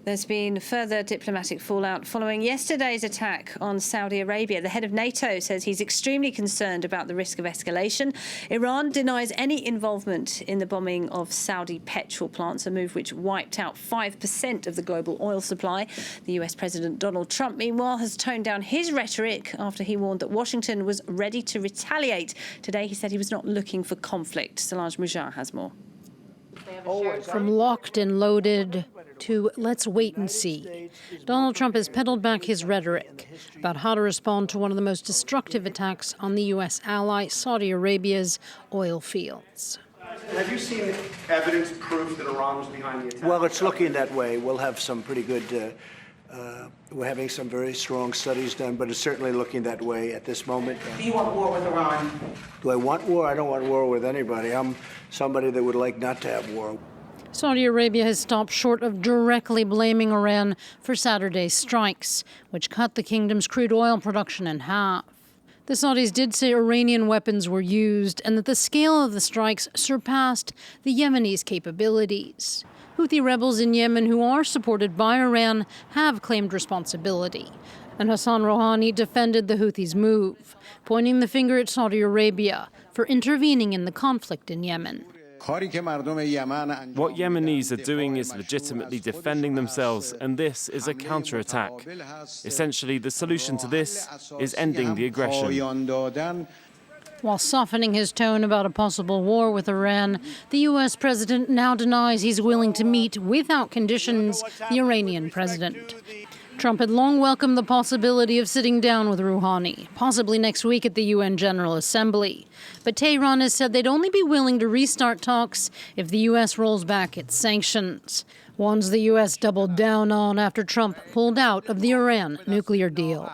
There's been further diplomatic fallout following yesterday's attack on Saudi Arabia. The head of Nato says he's extremely concerned about the risk of escalation. Iran denies any involvement in the bombing of Saudi petrol plants, a move which wiped out 5% of the global oil supply. The US President Donald Trump, meanwhile, has toned down his rhetoric after he warned that Washington was ready to retaliate. Today, he said he was not looking for conflict. Solange Moujar has more. From locked and loaded to let's wait and see, Donald Trump has pedaled back his rhetoric about how to respond to one of the most destructive attacks on the U.S. ally, Saudi Arabia's oil fields. Have you seen evidence, proof that Iran was behind the attack? Well, it's looking that way. We'll have some pretty good, we're having some very strong studies done, but it's certainly looking that way at this moment. Do you want war with Iran? Do I want war? I don't want war with anybody. I'm somebody that would like not to have war. Saudi Arabia has stopped short of directly blaming Iran for Saturday's strikes, which cut the kingdom's crude oil production in half. The Saudis did say Iranian weapons were used and that the scale of the strikes surpassed the Yemenis' capabilities. Houthi rebels in Yemen, who are supported by Iran, have claimed responsibility. And Hassan Rouhani defended the Houthis' move, pointing the finger at Saudi Arabia for intervening in the conflict in Yemen. What Yemenis are doing is legitimately defending themselves, and this is a counterattack. Essentially, the solution to this is ending the aggression. While softening his tone about a possible war with Iran, the U.S. president now denies he's willing to meet, without conditions, the Iranian president. Trump had long welcomed the possibility of sitting down with Rouhani, possibly next week at the UN General Assembly. But Tehran has said they'd only be willing to restart talks if the U.S. rolls back its sanctions, ones the U.S. doubled down on after Trump pulled out of the Iran nuclear deal.